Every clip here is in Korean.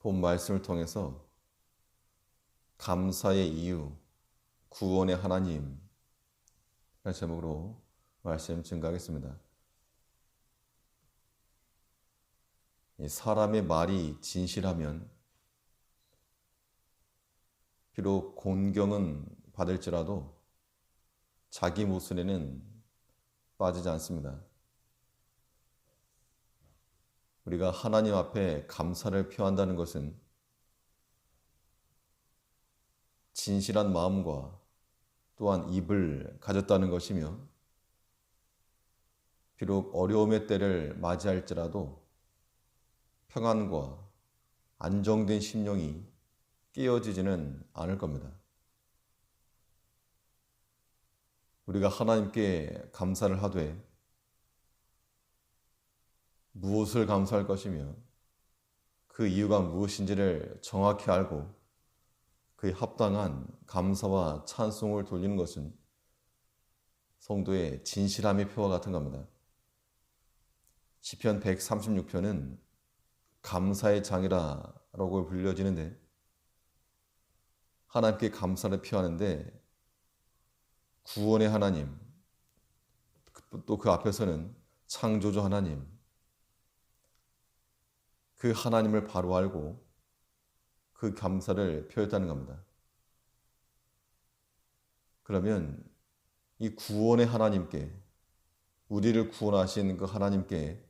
본 말씀을 통해서 감사의 이유, 구원의 하나님 라는 제목으로 말씀 증가하겠습니다. 사람의 말이 진실하면 비록 곤경은 받을지라도 자기 모순에는 빠지지 않습니다. 우리가 하나님 앞에 감사를 표한다는 것은 진실한 마음과 또한 입을 가졌다는 것이며, 비록 어려움의 때를 맞이할지라도 평안과 안정된 심령이 깨어지지는 않을 겁니다. 우리가 하나님께 감사를 하되 무엇을 감사할 것이며 그 이유가 무엇인지를 정확히 알고 그에 합당한 감사와 찬송을 돌리는 것은 성도의 진실함의 표와 같은 겁니다. 시편 136편은 감사의 장이라고 불려지는데, 하나님께 감사를 표하는데 구원의 하나님, 또 그 앞에서는 창조주 하나님, 그 하나님을 바로 알고 그 감사를 표했다는 겁니다. 그러면 이 구원의 하나님께, 우리를 구원하신 그 하나님께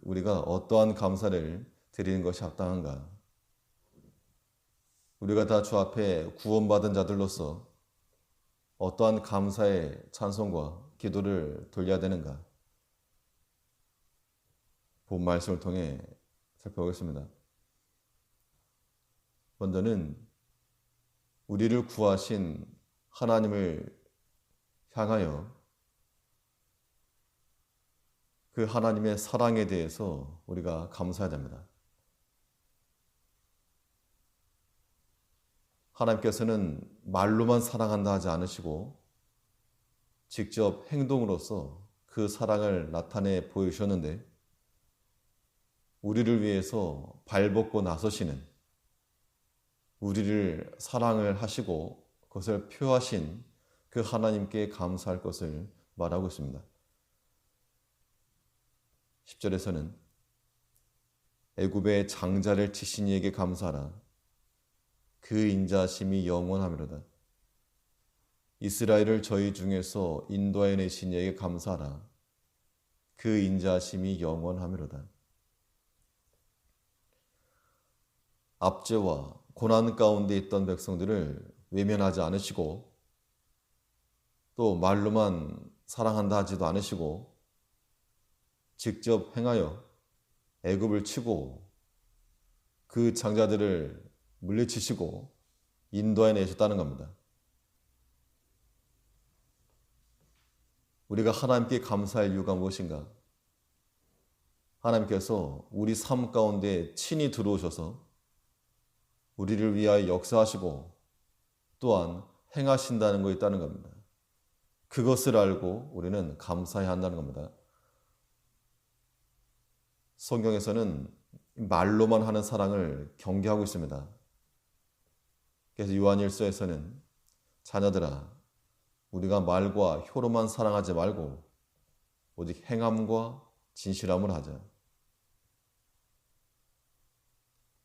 우리가 어떠한 감사를 드리는 것이 합당한가? 우리가 다 주 앞에 구원받은 자들로서 어떠한 감사의 찬송과 기도를 돌려야 되는가? 본 말씀을 통해 살펴보겠습니다. 먼저는 우리를 구하신 하나님을 향하여 그 하나님의 사랑에 대해서 우리가 감사해야 됩니다. 하나님께서는 말로만 사랑한다 하지 않으시고 직접 행동으로서 그 사랑을 나타내 보이셨는데, 우리를 위해서 발벗고 나서시는, 우리를 사랑을 하시고 그것을 표하신 그 하나님께 감사할 것을 말하고 있습니다. 10절에서는 애굽의 장자를 치신 이에게 감사하라. 그 인자심이 영원하미로다. 이스라엘을 저희 중에서 인도하여 내신 이에게 감사하라. 그 인자심이 영원하미로다. 압제와 고난 가운데 있던 백성들을 외면하지 않으시고, 또 말로만 사랑한다 하지도 않으시고 직접 행하여 애굽을 치고 그 장자들을 물리치시고 인도해 내셨다는 겁니다. 우리가 하나님께 감사할 이유가 무엇인가? 하나님께서 우리 삶 가운데 친히 들어오셔서 우리를 위하여 역사하시고 또한 행하신다는 것이 있다는 겁니다. 그것을 알고 우리는 감사해야 한다는 겁니다. 성경에서는 말로만 하는 사랑을 경계하고 있습니다. 그래서 요한일서에서는 자녀들아, 우리가 말과 혀로만 사랑하지 말고 오직 행함과 진실함을 하자.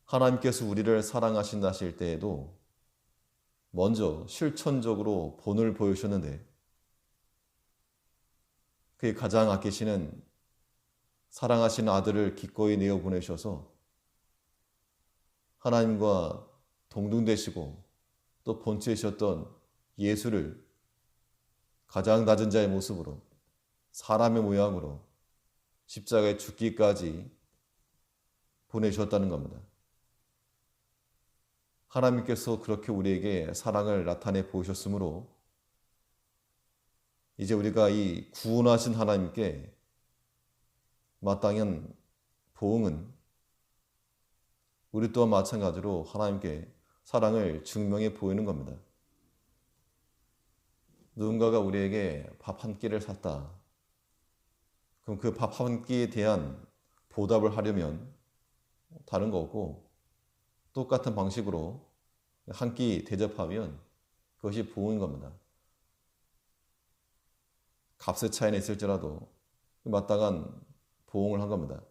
하나님께서 우리를 사랑하신다 하실 때에도 먼저 실천적으로 본을 보여주셨는데, 그의 가장 아끼시는 사랑하시는 아들을 기꺼이 내어 보내셔서 하나님과 동등되시고 또 본체이셨던 예수를 가장 낮은 자의 모습으로, 사람의 모양으로 십자가에 죽기까지 보내주셨다는 겁니다. 하나님께서 그렇게 우리에게 사랑을 나타내 보이셨으므로 이제 우리가 이 구원하신 하나님께 마땅한 보응은 우리 또한 마찬가지로 하나님께 사랑을 증명해 보이는 겁니다. 누군가가 우리에게 밥 한 끼를 샀다. 그럼 그 밥 한 끼에 대한 보답을 하려면 다른 거 없고 똑같은 방식으로 한 끼 대접하면 그것이 부흥인 겁니다. 값의 차이는 있을지라도 마땅한 부흥을 한 겁니다.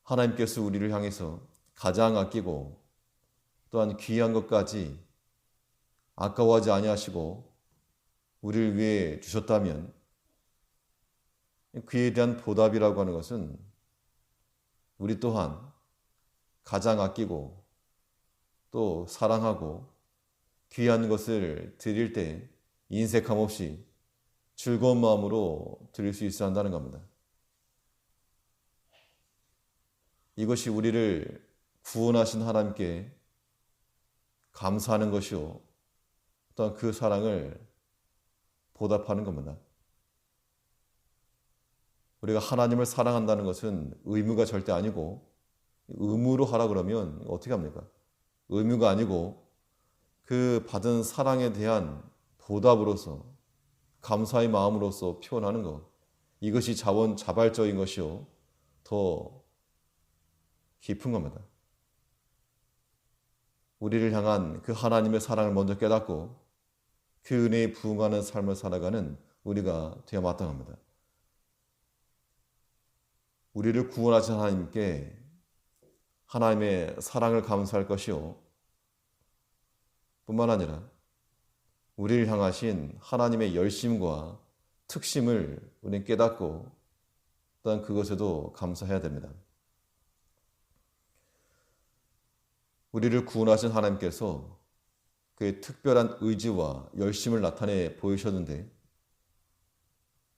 하나님께서 우리를 향해서 가장 아끼고 또한 귀한 것까지 아까워하지 아니하시고 우리를 위해 주셨다면 그에 대한 보답이라고 하는 것은 우리 또한 가장 아끼고 또 사랑하고 귀한 것을 드릴 때 인색함 없이 즐거운 마음으로 드릴 수 있어야 한다는 겁니다. 이것이 우리를 구원하신 하나님께 감사하는 것이요, 또한 그 사랑을 보답하는 겁니다. 우리가 하나님을 사랑한다는 것은 의무가 절대 아니고 의무로 하라 그러면 어떻게 합니까? 의무가 아니고 그 받은 사랑에 대한 보답으로서 감사의 마음으로서 표현하는 것, 이것이 자발적인 것이요 더 깊은 겁니다. 우리를 향한 그 하나님의 사랑을 먼저 깨닫고 그 은혜에 부응하는 삶을 살아가는 우리가 되어 마땅합니다. 우리를 구원하신 하나님께 하나님의 사랑을 감사할 것이요 뿐만 아니라 우리를 향하신 하나님의 열심과 특심을 우리는 깨닫고 또한 그것에도 감사해야 됩니다. 우리를 구원하신 하나님께서 그의 특별한 의지와 열심을 나타내 보이셨는데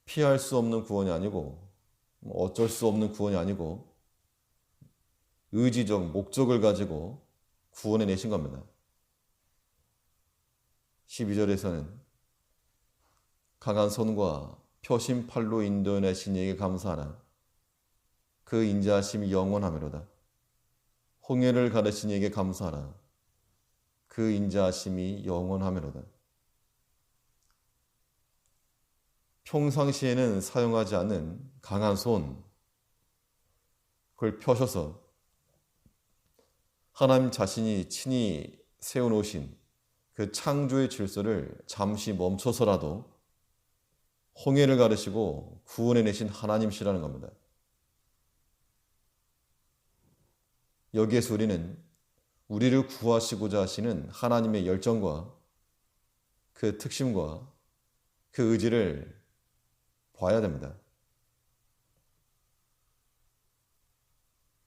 피할 수 없는 구원이 아니고 어쩔 수 없는 구원이 아니고 의지적 목적을 가지고 구원해 내신 겁니다. 12절에서는 강한 손과 표심 팔로 인도해내신 이에게 감사하라. 그 인자하심이 영원하미로다. 홍해를 가르신 이에게 감사하라. 그 인자하심이 영원하미로다. 평상시에는 사용하지 않는 강한 손, 그걸 펴셔서 하나님 자신이 친히 세워놓으신 그 창조의 질서를 잠시 멈춰서라도 홍해를 가르시고 구원해내신 하나님이시라는 겁니다. 여기에서 우리는 우리를 구하시고자 하시는 하나님의 열정과 그 특심과 그 의지를 봐야 됩니다.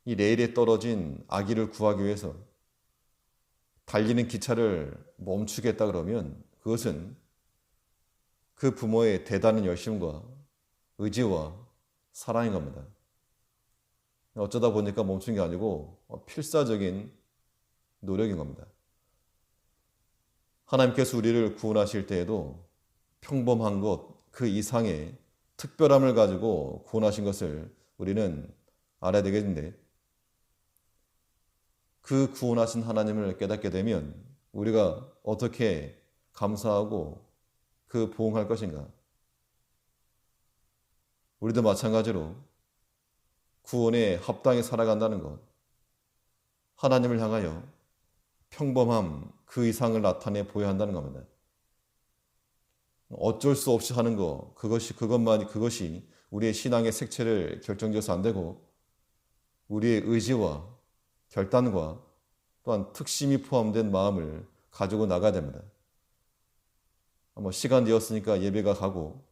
이 레일에 떨어진 아기를 구하기 위해서 달리는 기차를 멈추겠다 그러면 그것은 그 부모의 대단한 열심과 의지와 사랑인 겁니다. 어쩌다 보니까 멈춘 게 아니고 필사적인 노력인 겁니다. 하나님께서 우리를 구원하실 때에도 평범한 것 그 이상의 특별함을 가지고 구원하신 것을 우리는 알아야 되겠는데 그 구원하신 하나님을 깨닫게 되면 우리가 어떻게 감사하고 그 보응할 것인가? 우리도 마찬가지로 구원에 합당히 살아간다는 것, 하나님을 향하여 평범함 그 이상을 나타내 보여야 한다는 겁니다. 어쩔 수 없이 하는 것, 그것이 우리의 신앙의 색채를 결정지어서 안 되고 우리의 의지와 결단과 또한 특심이 포함된 마음을 가지고 나가야 됩니다. 시간 되었으니까 예배 가고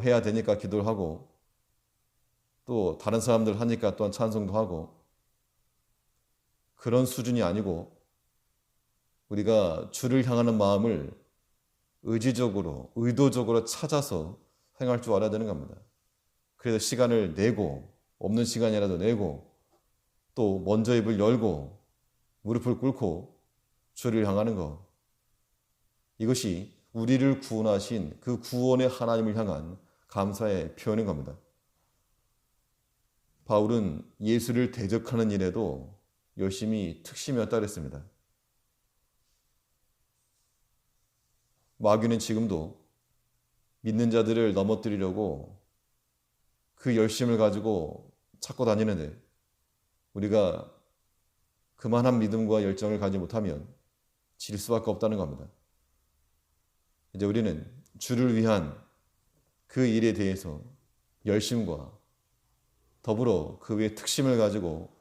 해야 되니까 기도를 하고 또 다른 사람들 하니까 또한 찬송도 하고 그런 수준이 아니고 우리가 주를 향하는 마음을 의지적으로 의도적으로 찾아서 행할 줄 알아야 되는 겁니다. 그래서 시간을 내고 없는 시간이라도 내고 또 먼저 입을 열고 무릎을 꿇고 주를 향하는 것, 이것이 우리를 구원하신 그 구원의 하나님을 향한 감사의 표현인 겁니다. 바울은 예수를 대적하는 일에도 열심히 특심이었다 그랬습니다. 마귀는 지금도 믿는 자들을 넘어뜨리려고 그 열심을 가지고 찾고 다니는데 우리가 그만한 믿음과 열정을 가지 못하면 질 수밖에 없다는 겁니다. 이제 우리는 주를 위한 그 일에 대해서 열심과 더불어 그 위에 특심을 가지고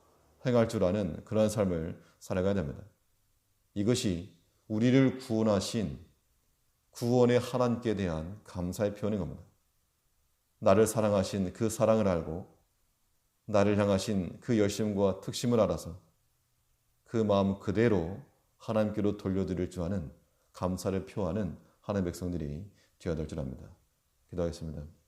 행할 줄 아는 그러한 삶을 살아가야 됩니다. 이것이 우리를 구원하신 구원의 하나님께 대한 감사의 표현인 겁니다. 나를 사랑하신 그 사랑을 알고 나를 향하신 그 열심과 특심을 알아서 그 마음 그대로 하나님께로 돌려드릴 줄 아는 감사를 표하는 하나님의 백성들이 되어야 될 줄 압니다. 기도하겠습니다.